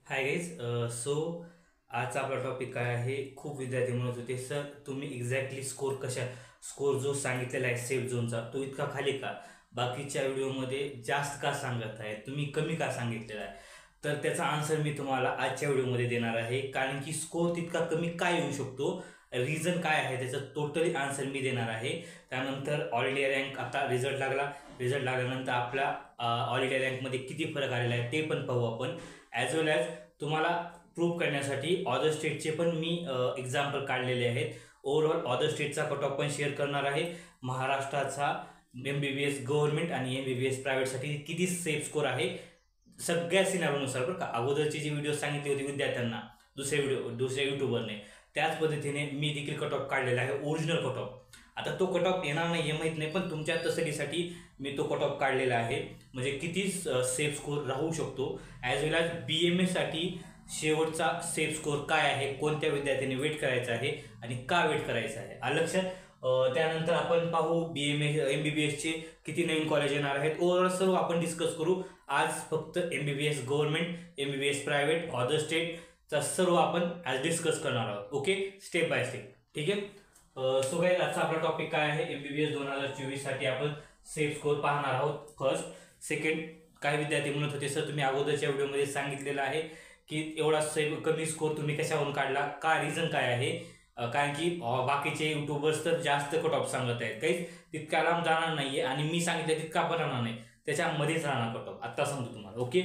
Hi guys आजचा आपला topic काय आहे. खूप विद्यार्थी म्हणत होते सर तुम्ही एक्झॅक्टली स्कोर जो सांगितलेला आहे सेफ झोनचा तो इतका खाली का, बाकीच्या व्हिडिओमध्ये जास्त का सांगत आहे, तुम्ही कमी का सांगितलेला आहे. तर त्याचा आन्सर मी तुम्हाला आजच्या व्हिडिओमध्ये देणार आहे. कारण की स्कोर तितका कमी का येऊ शकतो, रिझन काय आहे त्याचं टोटली आन्सर मी देणार आहे. त्यानंतर ऑल इंडिया रँक आता रिझल्ट लागल्यानंतर आपल्या ऑल इंडिया रँकमध्ये किती फरक आलेला आहे ते पण पाहू आपण. ॲज वेल ॲज तुम्हाला प्रूव्ह करण्यासाठी अदर स्टेटचे पण मी एक्झाम्पल काढलेले आहेत. ओव्हरऑल अदर स्टेटचा कट ऑफ पण शेअर करणार आहे. महाराष्ट्राचा MBBS गव्हर्नमेंट आणि MBBS प्रायव्हेटसाठी किती सेफ स्कोर आहे सगळ्या सिनारोनुसार, बरं का. अगोदरचे जे व्हिडिओ सांगितले होते विद्यार्थ्यांना दुसऱ्या युट्यूबरने, त्याच पद्धतीने मी देखील कट ऑफ काढलेला आहे, ओरिजिनल कट ऑफ. आता तो कट ऑफ येणार नाही हे माहीत नाही, पण तुमच्या तसदीसाठी मी तो कट ऑफ काढलेला आहे. म्हणजे किती सेफ स्कोर राहू शकतो. ॲज वेल ॲज BMS साठी शेवटचा सेफ स्कोर काय आहे, कोणत्या विद्यार्थ्यांनी वेट करायचा आहे आणि का वेट करायचं आहे, आलं लक्षात. त्यानंतर आपण पाहू MBBSचे किती नवीन कॉलेज येणार आहेत. ओव्हरऑल सर्व आपण डिस्कस करू. आज फक्त MBBS government, MBBS private, other स्टेटचा सर्व आपण आज डिस्कस करणार आहोत. Okay, step by step. ठीक आहे. सो गाईज आजचा आपला टॉपिक काय आहे, MBBS 2024 साठी आपण सेफ स्कोर पाहणार आहोत. फर्स्ट सेकंड, काही विद्यार्थी म्हणत होते सर तुम्ही अगोदरच्या व्हिडिओमध्ये सांगितलेलं आहे की एवढा कमी स्कोर तुम्ही कशावरून काढला, का रिझन काय आहे. कारण की बाकीचे युट्यूबर्स तर जास्त कट ऑफ सांगत आहेत, काहीच तितका लांब जाणार नाहीये आणि मी सांगितलं तितका पण राहणार नाही, त्याच्यामध्येच राहणार कट ऑफ. आता सांगतो तुम्हाला. ओके.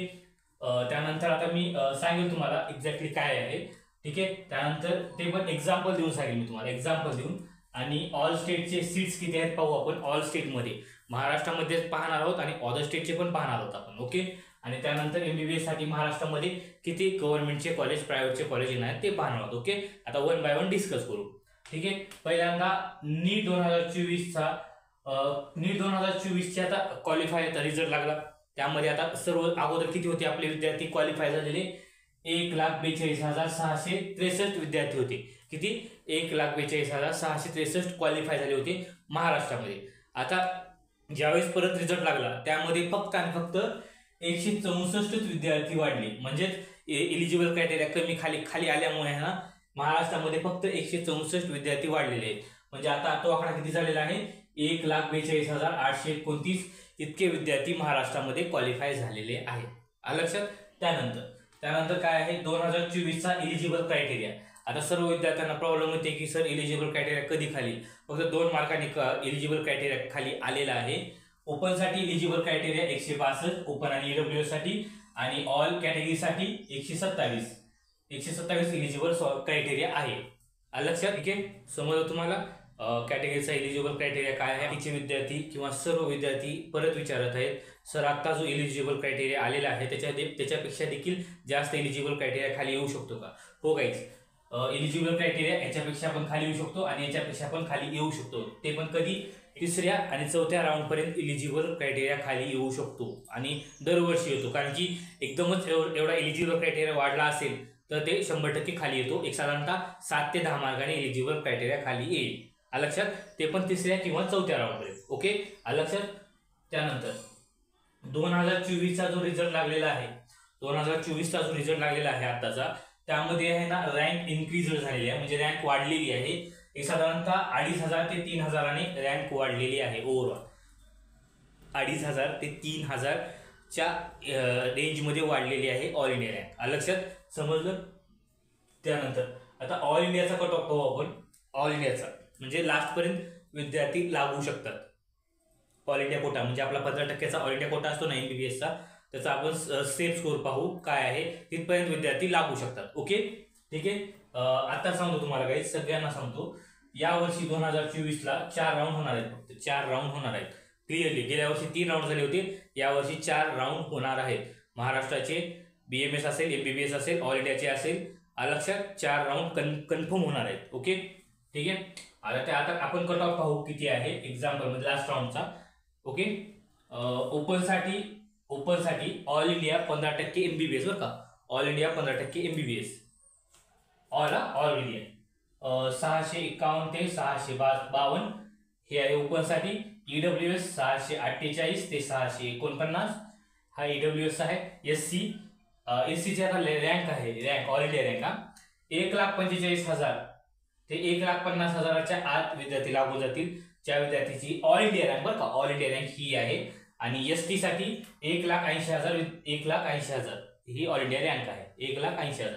त्यानंतर आता मी सांगेल तुम्हाला एक्झॅक्टली काय आहे. ठीक आहे. त्यानंतर ते पण एक्झाम्पल देऊन सांगेल मी तुम्हाला, एक्झाम्पल देऊन. आणि ऑल स्टेटचे सीट्स किती आहेत पाहू आपण. ऑल स्टेटमध्ये महाराष्ट्रामध्येच पाहणार आहोत आणि अदर स्टेटचे पण पाहणार आहोत आपण. ओके. आणि त्यानंतर MBBS साठी महाराष्ट्रामध्ये किती गव्हर्नमेंटचे कॉलेज, प्रायव्हेटचे कॉलेज येणार आहेत ते पाहणार आहोत. ओके. आता वन बाय वन डिस्कस करू. ठीक आहे. पहिल्यांदा नीट 2024चे आता क्वालिफायचा रिझल्ट लागला. त्यामध्ये आता सर्व अगोदर किती होते आपले विद्यार्थी क्वालिफाय झालेले, 1,42,663 विद्यार्थी होते. किती? 1,42,663 क्वालिफाय झाले होते महाराष्ट्रामध्ये. आता ज्यावेळेस परत रिझल्ट लागला त्यामध्ये फक्त आणि फक्त 164 विद्यार्थी वाढले. म्हणजेच एलिजिबल क्रायटेरिया कमी खाली आल्यामुळे ना महाराष्ट्रामध्ये फक्त 164 विद्यार्थी वाढलेले आहेत. म्हणजे आता तो आकडा किती झालेला आहे, 1,42,829 इतके विद्यार्थी महाराष्ट्रामध्ये क्वालिफाय झालेले आहेत. आलं लक्षात. त्यानंतर काय आहे 2024चा एलिजिबल क्रायटेरिया. आता सर्व विद्यार्थ्यांना प्रॉब्लेम होते की सर एलिजिबल क्रायटेरिया कधी खाली, फक्त 2 मार्कांनी एलिजिबल क्रायटेरिया खाली आलेला आहे. ओपन साठी एलिजिबल क्रायटेरिया 162 ओपन आणि EWS साठी, आणि ऑल कॅटेगरीसाठी 127 एलिजिबल क्रायटेरिया आहे. लक्षात. ठीक आहे. समजलं तुम्हाला कॅटेगरीचा एलिजिबल क्रायटेरिया काय आहे. तिचे विद्यार्थी किंवा सर्व विद्यार्थी परत विचारत आहेत सर आता जो एलिजिबल क्रायटेरिया आलेला आहे त्याच्यापेक्षा देखील जास्त एलिजिबल क्रायटेरिया खाली येऊ शकतो का. हो गाईज, एलिजिबल क्रायटेरिया याच्यापेक्षा पण खाली येऊ शकतो आणि याच्यापेक्षा पण खाली येऊ शकतो. ते पण कधी, तिसऱ्या आणि चौथ्या राऊंड पर्यंत एलिजिबल क्रायटेरिया खाली येऊ शकतो आणि दरवर्षी येतो. कारण की एकदमच एवढा एलिजिबल क्रायटेरिया वाढला असेल तर ते 100% खाली येतो. एक साधारणतः 7 ते 10 मार्काने एलिजिबल क्रायटेरिया खाली येईल. लक्षात. ते पण तिसऱ्या किंवा चौथ्या राऊंड पर्यंत. ओके. लक्षात. त्यानंतर 2024चा जो रिझल्ट लागलेला आहे, 2024चा जो रिझल्ट लागलेला आहे आताचा, त्यामध्ये आहे ना रँक इन्क्रीज झालेली आहे. म्हणजे रँक वाढलेली आहे. एक साधारणतः 2,500 ते 3,000 रँक वाढलेली आहे. ओव्हरऑल 2,500 ते 3,000च्या रेंजमध्ये वाढलेली आहे ऑल इंडिया रँक. लक्षात. समजलं. त्यानंतर आता ऑल इंडियाचा कट ऑफ पाहू आपण. ऑल इंडियाचा म्हणजे लास्ट पर्यंत विद्यार्थी लागू शकतात. ऑल इंडिया कोटा म्हणजे आपला 15%चा ऑल इंडिया कोटा असतो ना MBBSचा, त्याचा आपण सेफ स्कोर पाहू काय आहे. तिथपर्यंत विद्यार्थी लागू शकतात. ओके. ठीक आहे. आता सांगतो तुम्हाला काही, सगळ्यांना सांगतो. यावर्षी 2024ला 4 राऊंड होणार आहेत. फक्त 4 राऊंड होणार आहेत. क्लिअरली. गेल्या वर्षी 3 राऊंड झाले होते, यावर्षी 4 राऊंड होणार आहेत. महाराष्ट्राचे BMS असेल, MBBS असेल, ऑल इंडियाचे असेल. लक्षात. 4 राऊंड कन्फर्म होणार आहेत. ओके. ठीक आहे. आता आपण कट ऑफ पाहू किती आहे एक्झाम्पल मध्ये लास्ट राऊंडचा. ओके. ओपन साठी ऑल इंडिया 15% MBBS, बरं का. All India 15% MBBS. All India 651 ते 652 हे आहे ओपन साठी. EWS 648 ते 649 हा EWS आहे. SC एससीची आता रँक आहे, रँक ऑल इंडिया रँक 1,45,000 ते 1,50,000च्या आत विद्यार्थी लागू जातील, ज्या विद्यार्थीची ऑल इंडिया रँक, बरं का, ऑल इंडिया रँक ही आहे. आणि एसटी साठी 1,80,000 1,80,000 ही ऑल इंडिया रँक आहे, 1,80,000.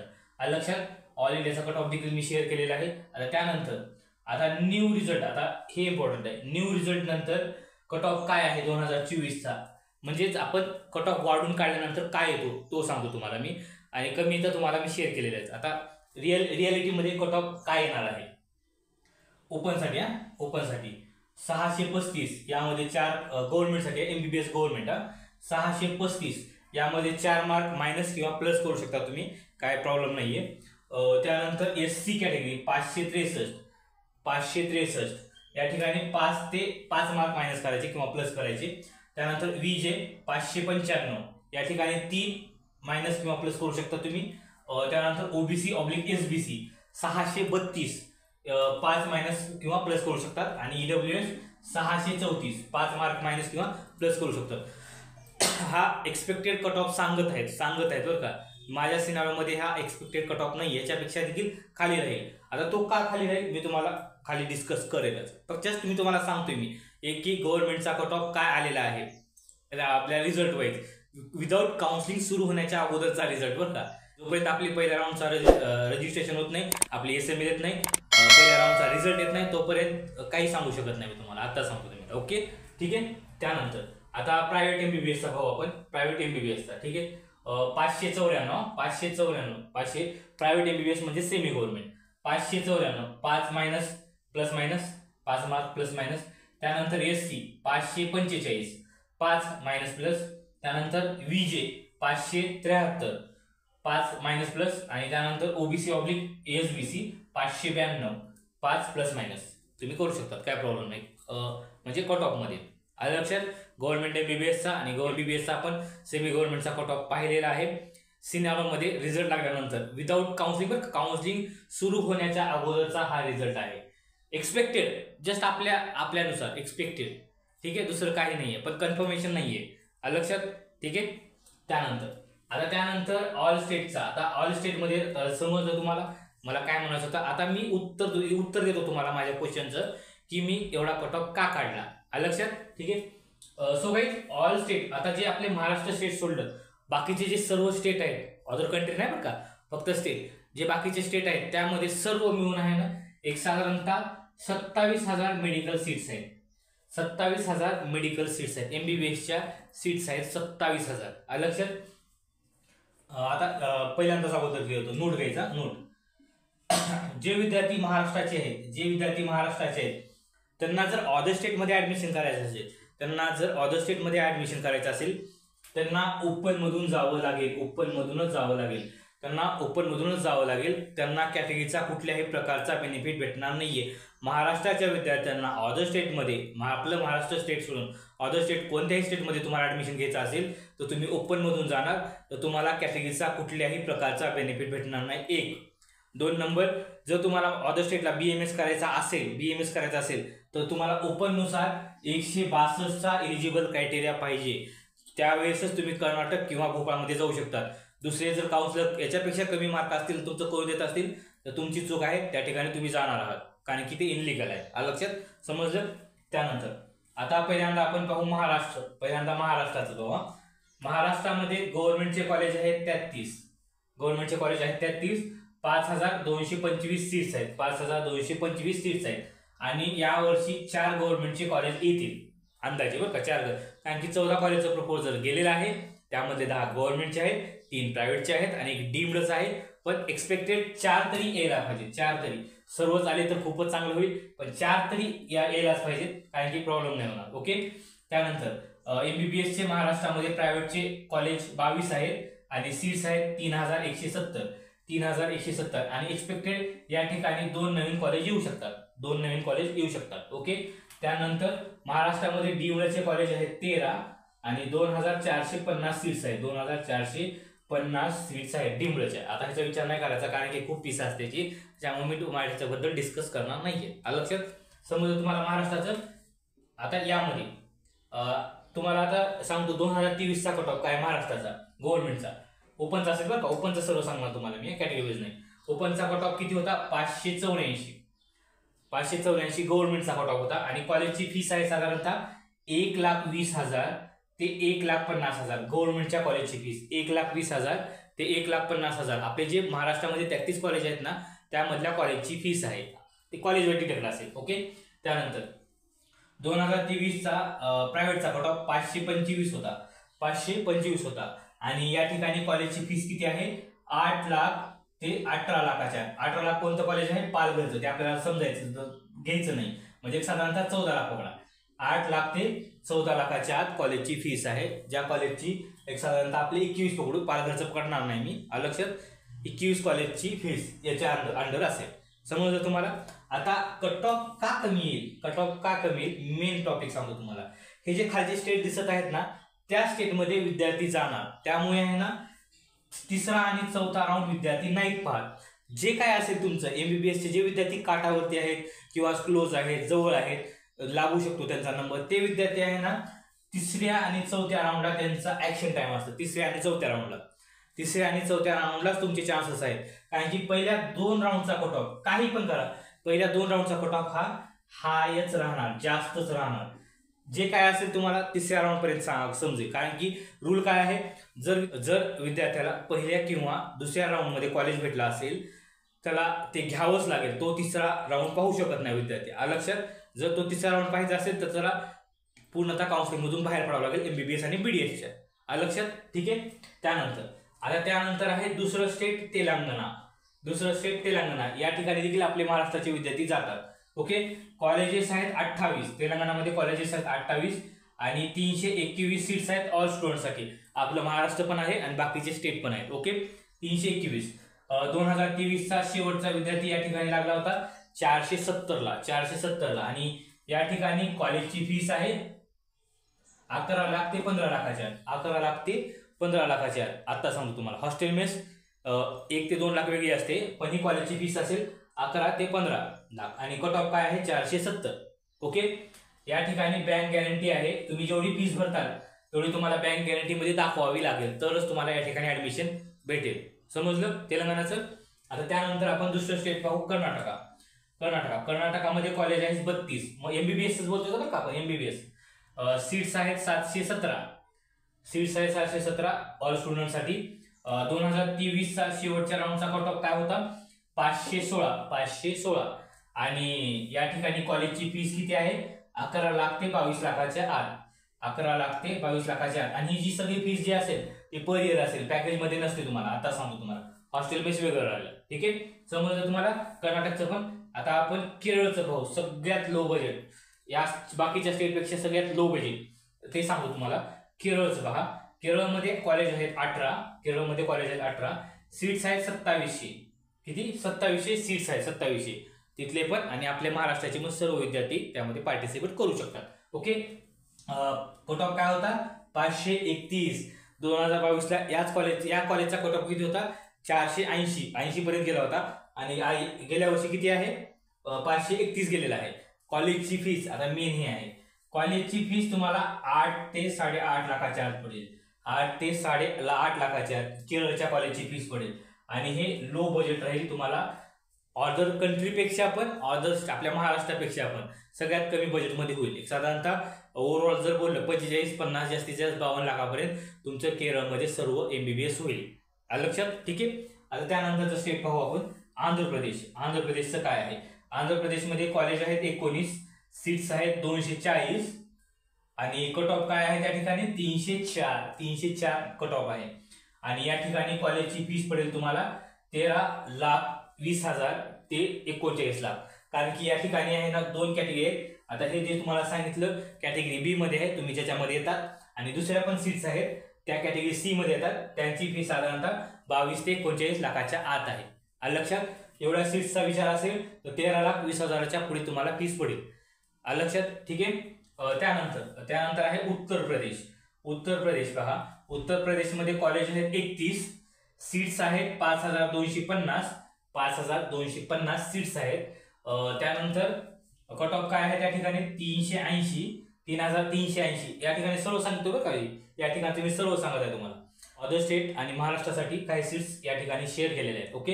लक्षात, ऑल इंडियाचा कट ऑफ देखील मी शेअर केलेला आहे. आता त्यानंतर आता न्यू रिझल्ट, आता हे इम्पॉर्टंट आहे. न्यू रिझल्ट नंतर कट ऑफ काय आहे 2024चा, म्हणजेच आपण कट ऑफ वाढून काढल्यानंतर काय येतो तो सांगतो तुम्हाला मी, आणि कमी तर तुम्हाला मी शेअर केलेले आहेत. आता रियालिटीमध्ये कट ऑफ काय येणार आहे ओपनसाठी, ओपनसाठी 635, यामध्ये 4 गव्हर्नमेंटसाठी एमबीबीएस गव्हर्नमेंट 635, यामध्ये 4 मार्क मायनस किंवा प्लस करू शकता तुम्ही, काय प्रॉब्लेम नाहीये. त्यानंतर एससी कॅटेगरी 563 या ठिकाणी 5 मार्क मायनस करायचे किंवा प्लस करायचे. त्यानंतर विजे 595 या ठिकाणी 3 मायनस किंवा प्लस करू शकता तुम्ही. त्यानंतर ओबीसी ऑब्लिक एसबीसी 632 5 मायनस किंवा प्लस करू शकतात. आणि ईडब्ल्यूएस 634 5 मार्क मायनस किंवा प्लस करू शकतात. हा एक्सपेक्टेड कट ऑफ सांगत आहेत बरं का. माझ्या सिनारिओमध्ये हा एक्सपेक्टेड कट ऑफ नाही, याच्यापेक्षा देखील खाली राहील. आता तो का खाली राहील मी तुम्हाला खाली डिस्कस करेलच, फक्त जस्ट मी तुम्हाला सांगतोय मी की गव्हर्नमेंटचा कट ऑफ काय आलेला आहे आपल्या रिझल्ट वाईज, विदाउट काउन्सिलिंग सुरू होण्याच्या अगोदरचा रिझल्ट, बरं का. जोपर्यंत आपली पहिल्या राऊंडचा रजिस्ट्रेशन होत नाही, आपली एसएमए येत नाही, पहिल्या राऊंडचा रिझल्ट येत नाही, तोपर्यंत काही सांगू शकत नाही मी तुम्हाला, आता सांगतो तुम्ही. ओके, ठीक आहे. त्यानंतर आता प्रायव्हेट एमबीबीएसचा भाऊ आपण, प्रायव्हेट एमबीबीएसचा, ठीक आहे. 594 प्रायव्हेट एमबीबीएस म्हणजे semi government 594 5 minus plus minus 5 mark plus minus. त्यानंतर एससी 545 5 मायनस प्लस. त्यानंतर विजे 573 5 मायनस प्लस. आणि त्यानंतर OBC oblique SBC 592 5 plus minus तुम्ही करू शकतात, काय प्रॉब्लेम नाही, म्हणजे कट ऑफ मध्ये. आलं लक्षात. गव्हर्नमेंट एमबीबीएसचा आणि गव्हर्नमेंटचा आपण सेमी गव्हर्नमेंटचा कट ऑफ पाहिलेला आहे. सिनारोमध्ये रिझल्ट लागल्यानंतर विदाउट काउन्सिलिंग सुरू होण्याच्या अगोदरचा हा रिझल्ट आहे. एक्सपेक्टेड, जस्ट आपल्यानुसार एक्सपेक्टेड, ठीक आहे, दुसरं काही नाहीये, पण कन्फर्मेशन नाहीये. आलं लक्षात, ठीक आहे. त्यानंतर ऑल स्टेटचा, आता ऑल स्टेटमध्ये समजलं तुम्हाला मला काय म्हणायचं होतं. आता मी उत्तर देतो तुम्हाला माझ्या क्वेश्चनचं की मी एवढा कट ऑफ का काढला. आलं लक्षात, ठीक आहे. सो गाईज, ऑल स्टेट, आता जे आपले महाराष्ट्र स्टेट सोडलं, बाकीचे जे सर्व स्टेट आहेत, अदर कंट्री नाही बरं का, फक्त स्टेट, जे बाकीचे स्टेट आहेत त्यामध्ये सर्व मिळून आहे ना एक साधारणतः 27,000 मेडिकल सीट्स आहेत. 27,000 मेडिकल सीट्स आहेत, एमबीबीएसच्या सीट्स आहेत 27,000. आलं लक्षात. आता पहिल्यांदाच अगोदर होतो नोट घ्यायचा, नोट. जे विद्यार्थी महाराष्ट्राचे आहेत त्यांना जर अदर स्टेटमध्ये ऍडमिशन करायचं असेल, त्यांना ओपनमधून जावं लागेल. त्यांना कॅटेगरीचा कुठल्याही प्रकारचा बेनिफिट भेटणार नाहीये. महाराष्ट्राच्या विद्यार्थ्यांना अदर स्टेटमध्ये, आपलं महाराष्ट्र स्टेट सोडून अदर स्टेट कोणत्याही स्टेटमध्ये तुम्हाला ऍडमिशन घ्यायचं असेल तर तुम्ही ओपनमधून जाणार, तर तुम्हाला कॅटेगरीचा कुठल्याही प्रकारचा बेनिफिट भेटणार नाही. 1. 2 नंबर, जर तुम्हाला अदर स्टेटला बीएमएस करायचा असेल तर तुम्हाला ओपननुसार 162चा एलिजिबल क्रायटेरिया पाहिजे. त्यावेळेसच तुम्ही कर्नाटक किंवा भोपाळमध्ये जाऊ शकता. दुसरे जर काउन्सिलर याच्यापेक्षा कमी मार्क असतील, तुमचं करू देत असतील, तर तुमची चूक आहे, त्या ठिकाणी तुम्ही जाणार आहात, कारण की ते इनलिगल आहे. आलं लक्षात, समजलं. त्यानंतर आता पहिल्यांदा आपण पाहू महाराष्ट्राचं पाहू. महाराष्ट्रामध्ये गव्हर्नमेंटचे कॉलेज आहेत 33, 5,225 सीट्स आहेत. आणि यावर्षी 4 गव्हर्नमेंटचे कॉलेज येतील अंदाजे, बरं का, 4, कारण की 14 कॉलेजचं प्रपोजल गेलेलं आहे, त्यामध्ये 10 गव्हर्नमेंटचे आहेत, 3 प्रायव्हेटचे आहेत आणि 1 डीम्डच आहे. पण एक्सपेक्टेड 4 तरी यायला पाहिजे, 4 तरी. सर्वच आले तर खूपच चांगलं होईल, पण 4 तरी यायलाच पाहिजेत, कारण की प्रॉब्लेम नाही होणार. ओके. त्यानंतर एमबीबीएसचे महाराष्ट्रामध्ये प्रायव्हेटचे कॉलेज 22 आहेत आणि सीट्स आहेत 3,170 आणि एक्सपेक्टेड या ठिकाणी 2 नवीन कॉलेज येऊ शकतात. ओके. त्यानंतर महाराष्ट्रामध्ये डीम्डचे कॉलेज आहेत 13 आणि 2,450 सीट्स आहेत, 2,450 सीट्स आहेत डीम्डच्या. आता ह्याचा विचार नाही करायचा, कारण की खूप फीस असते त्याची, त्यामुळे मी तुम्हाला ह्याच्याबद्दल डिस्कस करणार नाहीये. आलं लक्षात. समजलं तुम्हाला महाराष्ट्राचं. आता यामध्ये तुम्हाला आता सांगतो 2023चा कट ऑफ काय महाराष्ट्राचा गव्हर्नमेंटचा. ओपनचा असेल बरं का, ओपनचा सर्व सांगणार तुम्हाला मी, कॅटेगरी वाईज नाही. ओपनचा कट ऑफ किती होता 584 गव्हर्नमेंटचा कट ऑफ होता. आणि कॉलेजची फीस आहे साधारणतः 1,20,000 ते 1,50,000. गव्हर्नमेंटच्या कॉलेजची फीस 1,20,000 ते 1,50,000. आपले जे महाराष्ट्रामध्ये 33 कॉलेज आहेत ना त्यामधल्या कॉलेजची फीस आहे, ते कॉलेजवर डिटेल असेल. ओके. त्यानंतर 2023चा प्रायव्हेटचा कट ऑफ 525 होता. आणि या ठिकाणी कॉलेजची फीस किती आहे 8 लाख ते 18 लाखाच्या. 18 लाख कोणतं कॉलेज आहे पालघरचं, ते आपल्याला समजायचं घ्यायचं नाही, म्हणजे साधारणतः 14 लाख पकडा. 8 लाख ते 14 लाखाच्या आत कॉलेजची फीस आहे, ज्या कॉलेजची एक साधारणतः आपले 21 पकडू, पालघरचं पकडणार नाही मी, लक्षात. 21 कॉलेजची फीस याच्या अंडर असेल. समजलं तुम्हाला. आता कट ऑफ का कमी येईल, मेन टॉपिक सांगतो तुम्हाला. हे जे खालचे स्टेट दिसत आहेत ना त्या स्टेटमध्ये विद्यार्थी जाणार, त्यामुळे आहे ना तिसरा आणि चौथा राऊंड विद्यार्थी नाहीत पाहत. जे काय असेल तुमचं एमबीबीएसचे जे विद्यार्थी काठावरती आहेत किंवा क्लोज आहेत, जवळ आहेत, लागू शकतो त्यांचा नंबर, ते विद्यार्थी आहे ना तिसऱ्या आणि चौथ्या राऊंडला त्यांचा ऍक्शन टाइम असतो. तिसऱ्या आणि चौथ्या राऊंडलाच तुमचे चान्सेस आहेत. कारण की पहिल्या 2 राऊंडचा कट ऑफ काही पण करा, पहिल्या 2 राऊंडचा कट ऑफ हा हायच राहणार, जास्तच राहणार. जे काय असेल तुम्हाला तिसऱ्या राऊंड पर्यंत समजेल. कारण की रूल काय आहे, जर विद्यार्थ्याला पहिल्या किंवा दुसऱ्या राऊंड मध्ये कॉलेज भेटला असेल त्याला ते घ्यावंच लागेल. तो तिसरा राऊंड पाहू शकत नाही विद्यार्थी, लक्षात. जर तो तिसरा राऊंड पाहायचा असेल तर त्याला पूर्णतः काउन्सिलिंग मधून बाहेर पडावं लागेल एमबीबीएस आणि बीडीएसच्या, लक्षात. ठीक आहे. त्यानंतर आहे दुसरं स्टेट तेलंगणा. या ठिकाणी देखील आपले महाराष्ट्राचे विद्यार्थी जातात. ओके. कॉलेजेस आहेत 28, तेलंगणामध्ये कॉलेजेस आहेत 28 आणि 321 सीट्स आहेत ऑल स्टुडंटसाठी. आपलं महाराष्ट्र पण आहे आणि बाकीचे स्टेट पण आहेत. ओके. 321. 2023चा शेवटचा विद्यार्थी या ठिकाणी लागला होता 470ला. आणि या ठिकाणी कॉलेजची फीस आहे 11 लाख ते 15 लाखाच्या. 11 लाख ते 15 लाखाच्या. आता सांगतो तुम्हाला, हॉस्टेल मेस 1 ते 2 लाख वेगळी असते, पण ही कॉलेजची फीस असेल 11 ते 15 लाख. आणि कट ऑफ काय आहे 470. ओके. या ठिकाणी बँक गॅरंटी आहे, तुम्ही जेवढी फीस भरताल तेवढी तुम्हाला बँक गॅरंटी मध्ये दाखवावी लागेल, तरच तुम्हाला या ठिकाणी ऍडमिशन भेटेल. समजलं तेलंगणाचं. आता त्यानंतर आपण दुसरं स्टेट पाहू, कर्नाटकामध्ये कॉलेज आहे 32. मग एमबीबीएस बोलतो ना का आपण, एमबीबीएस. सीट्स आहेत 717 ऑल स्टुडंटसाठी. 2023चा शेवटच्या राऊंडचा कट ऑफ काय होता 516. आणि या ठिकाणी कॉलेजची फीस किती आहे 11 लाख ते 22 लाखाच्या आत. 11 लाख ते 22 लाखाच्या आत. आणि ही जी सगळी फीस जी असेल ती पर इयर असेल, पॅकेज मध्ये नसते. तुम्हाला आता सांगतो, तुम्हाला हॉस्टेल बेस वेगळं राहिलं. ठीक आहे. समजलं तुम्हाला कर्नाटकचं पण. आता आपण केरळचं पाहू, सगळ्यात लो बजेट, या बाकीच्या स्टेटपेक्षा सगळ्यात लो बजेट, ते सांगू तुम्हाला. केरळचं पहा. केरळमध्ये कॉलेज आहेत 18. सीट्स आहेत 2700. किती 2700 सीट्स आहेत, 2700 तिथले पण. आणि आपल्या महाराष्ट्राचे मग सर्व विद्यार्थी त्यामध्ये पार्टिसिपेट करू शकतात. ओके. कट ऑफ काय होता 531. 2022ला या कॉलेजचा कट ऑफ किती होता 480 पर्यंत गेला होता. आणि गेल्या वर्षी किती आहे 531 गेलेला आहे. कॉलेजची फीस आता मेन ही आहे, कॉलेजची फीस तुम्हाला 8 ते 8.5 लाखाच्या आत पडेल. 8 ते 8.5 लाखाच्या केरळच्या कॉलेजची फीस पडेल. आणि हे लो बजेट राहील तुम्हाला. अदर कंट्रीपेक्षा पण, अदर आपल्या महाराष्ट्रापेक्षा पण सगळ्यात कमी बजेटमध्ये होईल. साधारणतः ओव्हरऑल जर बोललं 45-50 जास्तीत जास्त 52 लाखापर्यंत तुमचं केरळमध्ये सर्व एमबीबीएस होईल, लक्षात. ठीक आहे. आता त्यानंतरचं स्टेट पाहू आपण आंध्र प्रदेशचं काय आहे. आंध्र प्रदेशमध्ये कॉलेज आहेत 19, सीट्स आहेत 240. आणि कट ऑफ काय आहे त्या ठिकाणी 304 कट ऑफ आहे. आणि या ठिकाणी कॉलेजची फीस पडेल तुम्हाला 13,20,000 ते 39 लाख. कारण की या ठिकाणी आहे ना 2 कॅटेगरी आहेत. आता हे जे तुम्हाला सांगितलं कॅटेगरी बी मध्ये आहे, तुम्ही ज्याच्यामध्ये येतात. आणि दुसऱ्या पण सीट्स आहेत त्या कॅटेगरी सी मध्ये येतात, त्यांची फीस साधारणतः 22 ते 39 लाखाच्या आत आहे, लक्षात. एवढ्या सीट्सचा विचार असेल तर 13,20,000च्या पुढे तुम्हाला फीस पडेल, लक्षात. ठीक आहे. त्यानंतर आहे उत्तर प्रदेश पहा. उत्तर प्रदेशमध्ये कॉलेज आहेत 31, सीट्स आहेत 5,250 सीट्स आहेत. त्यानंतर कट ऑफ काय आहे त्या ठिकाणी 380. या ठिकाणी सर्व सांगतो बरं का, या ठिकाणी तुम्ही सर्व सांगत आहे तुम्हाला. अदर स्टेट आणि महाराष्ट्रासाठी काही सीट्स या ठिकाणी शेअर केलेले आहेत. ओके,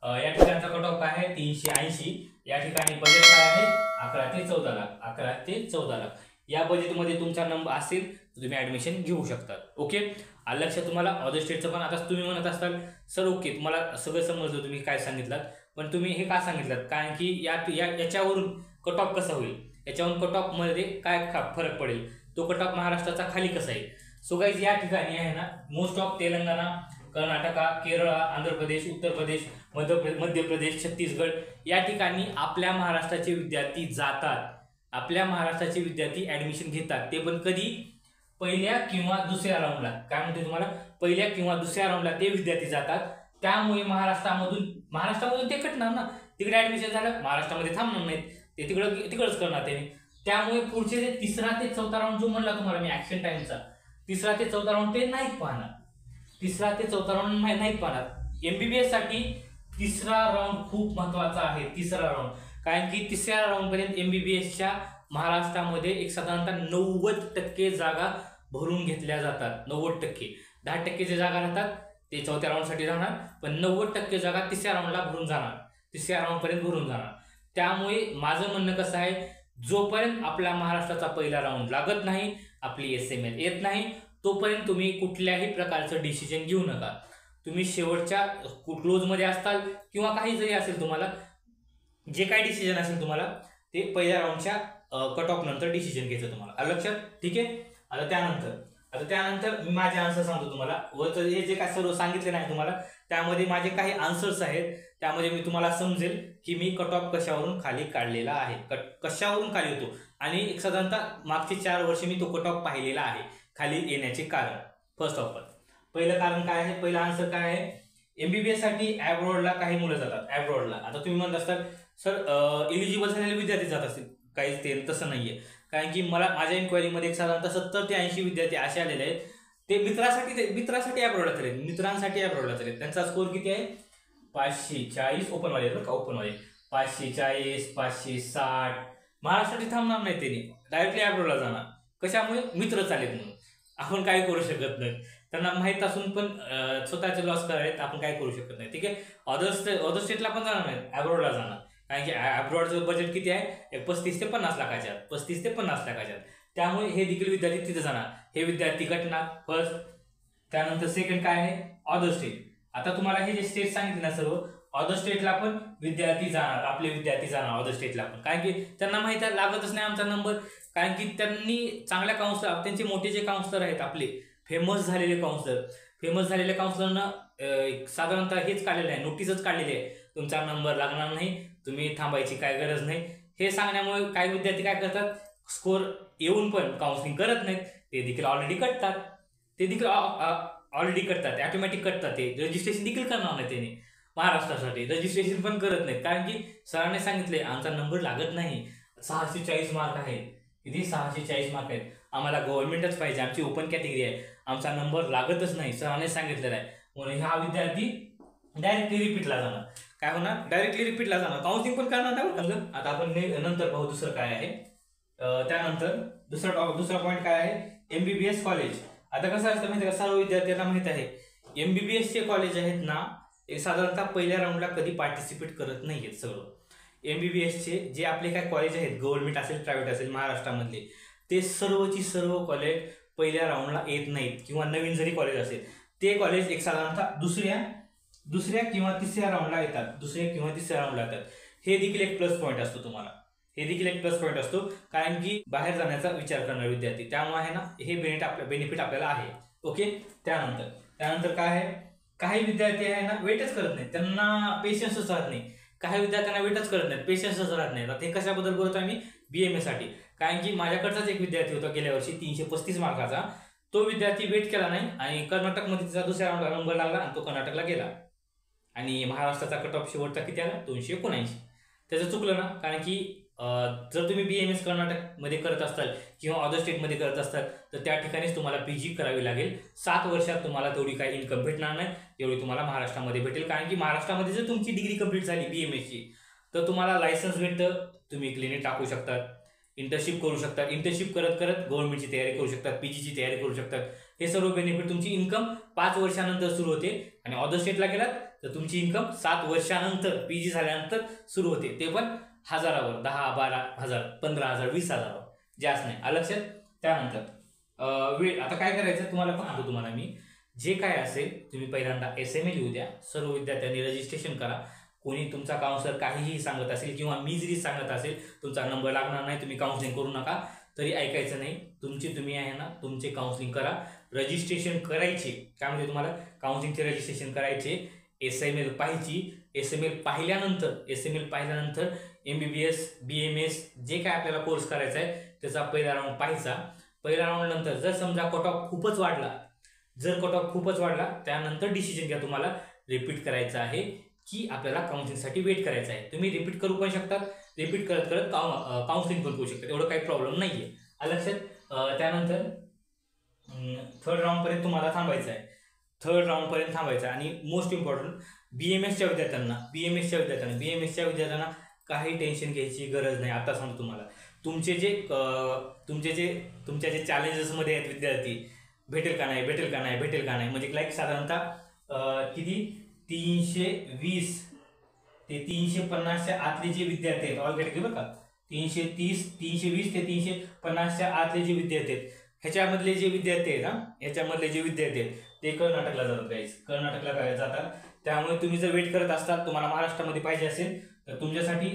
या ठिकाणचा कट ऑफ काय आहे 380. या ठिकाणी बजेट काय आहे 11 ते 14 लाख. 11 ते 14 लाख या बजेटमध्ये तुमचा नंबर असेल तर तुम्ही ऍडमिशन घेऊ शकता. ओके, आलं लक्षात तुम्हाला. अदर स्टेटचं पण आता तुम्ही म्हणत असाल सर ओके तुम्हाला सगळं समजलं तुम्ही काय सांगितलं, पण तुम्ही हे का सांगितलं कारण की याच्यावरून कट ऑफ कसा होईल, याच्यावरून कट ऑफ मध्ये काय फरक पडेल, तो कट ऑफ महाराष्ट्राचा खाली कसा आहे. सो गाईज या ठिकाणी आहे ना मोस्ट ऑफ तेलंगणा, कर्नाटका, केरळ, आंध्र प्रदेश, उत्तर प्रदेश, मध्य प्रदेश, छत्तीसगड या ठिकाणी आपल्या महाराष्ट्राचे विद्यार्थी जातात. आपल्या महाराष्ट्राचे विद्यार्थी ऍडमिशन घेतात. ते पण कधी पहिल्या किंवा दुसऱ्या राऊंडला. काय म्हणते तुम्हाला पहिल्या किंवा दुसऱ्या राऊंडला ते विद्यार्थी जातात. त्यामुळे महाराष्ट्रामधून ते कटणार ना, तिकडे ऍडमिशन झालं महाराष्ट्रामध्ये थांबणार नाहीत ते, तिकडच करणार ते. त्यामुळे पुढचे जे 3रा ते 4था राऊंड जो म्हणला तुम्हाला मी ऍक्शन टाइमचा 3रा ते 4था राऊंड ते नाहीत पाहणार. 3रा ते 4था राऊंड नाहीत पाहणार. एमबीबीएस साठी 3रा राऊंड खूप महत्वाचा आहे. 3रा राऊंड कारण की 3ऱ्या राऊंड पर्यंत एमबीबीएसच्या महाराष्ट्रामध्ये एक साधारणतः 90% जागा भरून घेतल्या जातात. 90%. 10% जे जागा राहतात ते 4थ्या राऊंडसाठी राहणार, पण 90% जागा 3ऱ्या राऊंडला भरून जाणार. 3ऱ्या राऊंड पर्यंत भरून जाणार. त्यामुळे माझं म्हणणं कसं आहे, जोपर्यंत आपल्या महाराष्ट्राचा पहिला राऊंड लागत नाही, आपली SML येत नाही, तोपर्यंत तुम्ही कुठल्याही प्रकारचं डिसिजन घेऊ नका. तुम्ही शेवटच्या क्लोजमध्ये असताल किंवा काही जरी असेल, तुम्हाला जे काही डिसिजन असेल तुम्हाला ते पहिल्या राऊंडच्या कट ऑफ नंतर डिसिजन घ्यायचं तुम्हाला. आलं लक्षात? ठीक आहे. आता त्यानंतर मी माझे आन्सर सांगतो तुम्हाला. वरचं हे जे काय सर्व सांगितले नाही तुम्हाला त्यामध्ये माझे काही आन्सर्स आहेत. त्यामध्ये मी तुम्हाला समजेल की मी कट ऑफ कशावरून खाली काढलेला आहे, कशावरून खाली होतो आणि एक साधारणतः मागचे 4 वर्ष मी तो कट ऑफ पाहिलेला आहे खाली येण्याचे कारण. फर्स्ट ऑफ ऑल पहिलं कारण काय आहे, पहिला आन्सर काय आहे, एमबीबीएस साठी अब्रॉडला काही मुलं जातात. अब्रॉडला आता तुम्ही म्हणत असतात सर इलिजिबल झालेले विद्यार्थी जात असतील, काहीच ते तसं नाहीये. कारण की माझ्या इन्क्वायरीमध्ये एक साधारणतः 70 ते 80 विद्यार्थी असे आलेले आहेत ते मित्रासाठी अब्रॉडला चालेल, मित्रांसाठी अब्रॉडला चालेल. त्यांचा स्कोर किती आहे 540 ओपनवाले बरं का, ओपनवाले 540, 560. महाराष्ट्रासाठी थांबणार नाही, त्यांनी डायरेक्टली अब्रॉडला जाणार. कशामुळे मित्र चालेल म्हणून. आपण काय करू शकत नाही, त्यांना माहित असून पण स्वतःचे लॉस करायला आपण काय करू शकत नाही. ठीक आहे. अदर स्टेटला पण जाणार नाही, अब्रॉडला जाणार. कारण की अब्रॉडचं बजेट किती आहे 35 ते 50 लाखाच्या, 35 ते 50 लाखाच्या. त्यामुळे हे देखील विद्यार्थी तिथे जाणार. हे विद्यार्थी घटणार फर्स्ट. त्यानंतर सेकंड काय आहे अदर स्टेट. आता तुम्हाला हे जे स्टेट सांगितले ना सर्व, अदर स्टेटला पण विद्यार्थी जाणार, आपले विद्यार्थी जाणार अदर स्टेटला पण. कारण की त्यांना माहिती आहे लागतच नाही आमचा नंबर. कारण की त्यांनी चांगल्या काउन्सलर, त्यांचे मोठे जे काउन्सलर आहेत आपले फेमस झालेले काउन्सलरनं साधारणतः हेच काढलेलं आहे, नोटीसच काढलेली आहे, तुमचा नंबर लागणार नाही, तुम्ही थांबायची काय गरज नाही. हे सांगण्यामुळे काही विद्यार्थी काय करतात, स्कोर येऊन पण काउन्सिलिंग करत नाहीत. ते देखील ऑलरेडी कटतात, ऑटोमॅटिक कटतात. ते रजिस्ट्रेशन देखील करणार नाही त्यांनी महाराष्ट्रासाठी, रजिस्ट्रेशन पण करत नाहीत. कारण की सरांनी सांगितले आमचा नंबर लागत नाही, 640 मार्क आहे. किती 640 मार्क आहेत, आम्हाला गव्हर्नमेंटच पाहिजे, आमची ओपन कॅटेगरी आहे, आमचा नंबर लागतच नाही, सरांनी सांगितलेलं आहे. म्हणून हा विद्यार्थी डायरेक्टली रिपीटला जाणार. काय होणार, डायरेक्टली रिपीटला जाणार, काउन्सिलिंग पण करणार नाही. आता आपण नंतर पाहू दुसरं काय आहे. त्यानंतर दुसरा पॉईंट काय आहे, एमबीबीएस कॉलेज. आता कसं असतं माहिती का, सर्व विद्यार्थ्यांना माहित आहे एमबीबीएसचे कॉलेज आहेत ना, एक साधारणतः पहिल्या राऊंडला कधी पार्टिसिपेट करत नाहीयेत. सर्व एमबीबीएसचे जे आपले काय कॉलेज आहेत, गव्हर्नमेंट असेल प्रायव्हेट असेल महाराष्ट्रामधले, ते सर्व कॉलेज पहिल्या राऊंडला येत नाहीत. किंवा नवीन जरी कॉलेज असेल ते कॉलेज एक साधारणतः दुसऱ्या किंवा तिसऱ्या राऊंडला येतात. हे देखील एक प्लस पॉईंट असतो तुम्हाला, कारण की बाहेर जाण्याचा विचार करणारे विद्यार्थी. त्यामुळे आहे ना हे बेनिफिट आपल्याला आहे. ओके. त्यानंतर काय आहे, काही विद्यार्थी आहे ना वेटच करत नाहीत, त्यांना पेशन्सच राहत नाही. काही विद्यार्थ्यांना वेटच करत नाहीत, पेशन्सच राहत नाही. हे कशाबद्दल बोलतो आम्ही, BMA साठी. कारण की माझ्याकडचाच एक विद्यार्थी होता गेल्या वर्षी 335 मार्काचा. तो विद्यार्थी वेट केला नाही आणि कर्नाटकमध्ये तिचा दुसऱ्या राऊंडला नंबर लागला आणि तो कर्नाटकला गेला. आणि महाराष्ट्राचा कट ऑफ शेवटचा किती आला 279. त्याचं चुकलं ना. कारण की जर तुम्ही BMS कर्नाटकमध्ये करत असाल किंवा अदर स्टेटमध्ये करत असाल तर त्या ठिकाणीच तुम्हाला PG करावी लागेल. 7 वर्षात तुम्हाला तेवढी काही इन्कम भेटणार नाही जेवढी तुम्हाला महाराष्ट्रामध्ये भेटेल. कारण की महाराष्ट्रामध्ये जर तुमची डिग्री कंप्लीट झाली BMSची तर तुम्हाला लायसन्स भेटतं, तुम्ही क्लिनिक टाकू शकतात. इंटर्नशिप करू शकतात, इंटर्नशिप करत करत गव्हर्नमेंटची तयारी करू शकतात, पीजीची तयारी करू शकतात. हे सर्व बेनिफिट तुमची इन्कम 5 वर्षानंतर सुरू होते. आणि अदर स्टेटला गेलात तर तुमची इन्कम 7 वर्षानंतर पीजी झाल्यानंतर सुरू होते, ते पण हजारावर, 10-12,000, 15,000, 20,000 जास्त नाही. आलं लक्षात. त्यानंतर वेळ आता काय करायचं तुम्हाला पण सांगतो तुम्हाला मी. जे काय असेल तुम्ही पहिल्यांदा SMA लिहू द्या. सर्व विद्यार्थ्यांनी रजिस्ट्रेशन करा. कोणी तुमचा काउन्सलर काहीही सांगत असेल किंवा मी जरी सांगत असेल तुमचा नंबर लागणार नाही, तुम्ही काउन्सिलिंग करू नका, तरी ऐकायचं नाही. तुम्ही आहे ना तुमचे काउन्सिलिंग करा. रजिस्ट्रेशन करायचे, काय म्हणजे तुम्हाला काउन्सिलिंगचे रजिस्ट्रेशन करायचे. SML पाहायची. SML पाहिल्यानंतर MBBS BMS जे काय आपल्याला कोर्स करायचा आहे त्याचा पहिला राऊंड पाहायचा. पहिल्या राऊंड नंतर जर समजा कट ऑफ खूपच वाढला, त्यानंतर डिसिजन घ्या. तुम्हाला रिपीट करायचं आहे की आपल्याला काउन्सिलिंगसाठी वेट करायचं आहे. तुम्ही रिपीट करू पण शकतात, रिपीट करत करत काउन्सिलिंग पण करू शकतात, एवढं काही प्रॉब्लेम नाहीये. लक्षात. त्यानंतर थर्ड राऊंड पर्यंत तुम्हाला थांबायचं आहे. आणि मोस्ट इम्पॉर्टंट BMSच्या विद्यार्थ्यांना काही टेन्शन घ्यायची गरज नाही. आता सांगतो तुम्हाला, तुमच्या जे चॅलेंजेस मध्ये आहेत विद्यार्थी, भेटेल का नाही, म्हणजे लाईक साधारणतः किती 320 ते 350च्या आतले जे विद्यार्थी आहेत, ऑल कॅटेगरी बरं का, 320 ते 350च्या आतले जे विद्यार्थी आहेत, ह्याच्यामधले जे विद्यार्थी आहेत ते कर्नाटकला जातात. त्यामुळे तुम्ही जर वेट करत असताल, तुम्हाला महाराष्ट्रामध्ये पाहिजे असेल तर तुमच्यासाठी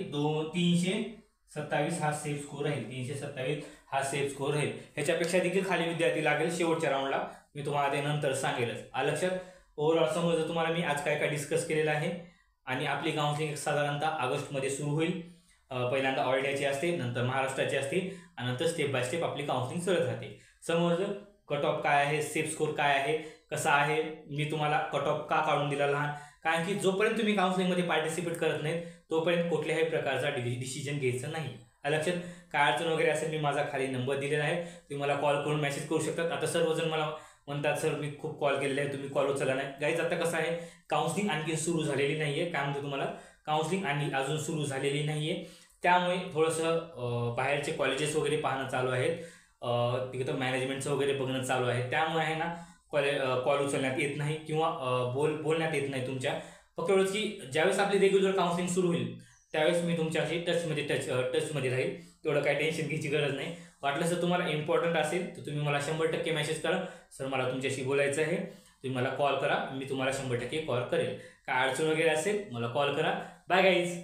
327 हा सेफ स्कोर राहील. ह्याच्यापेक्षा देखील खाली विद्यार्थी लागेल शेवटच्या राऊंडला. मी तुम्हाला ते नंतर सांगेलच. लक्षात. ओव्हरऑल समज तुम्हाला मी आज काय डिस्कस केलेलं आहे. आणि आपली काउन्सिलिंग साधारणतः ऑगस्टमध्ये सुरू होईल. पहिल्यांदा ऑल इंडियाची असते, नंतर महाराष्ट्राची असते, आणि नंतर स्टेप बाय स्टेप आपली काउन्सिलिंग सुरत राहते. समजलं. कट ऑफ काय आहे, सेफ स्कोर काय आहे, कसा आहे. मी तुम्हाला कट ऑफ का काढून दिला लहान, कारण की जोपर्यंत तुम्ही काउन्सिलिंगमध्ये पार्टिसिपेट करत नाहीत तोपर्यंत कुठल्याही प्रकारचा डिसिजन घ्यायचं नाही. लक्षात. काय अडचण वगैरे असेल, मी माझा खाली नंबर दिलेला आहे, तुम्ही मला कॉल करून मेसेज करू शकतात. आता सर्वजण मला म्हणतात सर मी खूप कॉल केलेले आहे, तुम्ही कॉल उचलला नाही. गाईज आता कसं आहे, काउन्सिलिंग आणखी सुरू झालेली नाहीये. काय म्हणतो तुम्हाला, काउन्सिलिंग आणि अजून सुरू झालेली नाहीये. त्यामुळे थोडंसं बाहेरचे कॉलेजेस वगैरे पाहणं चालू आहेत, तिथं मॅनेजमेंटचं वगैरे बघणं चालू आहे. त्यामुळे आहे ना कॉल उचलण्यात येत नाही किंवा बोलण्यात येत नाही तुमच्या. फक्त एवढंच की ज्यावेळेस आपली रेग्युलर काउन्सिलिंग सुरू होईल त्यावेळेस मी तुमच्याशी टचमध्ये राहील. तेवढं काही टेन्शन घ्यायची गरज नाही. वाटलं जर तुम्हाला इम्पॉर्टंट असेल तर तुम्ही मला 100% मेसेज करा, सर मला तुमच्याशी बोलायचं आहे. तुम्ही मला कॉल करा, मी तुम्हाला 100% कॉल करेल. काय अडचण वगैरे असेल मला कॉल करा. Bye guys.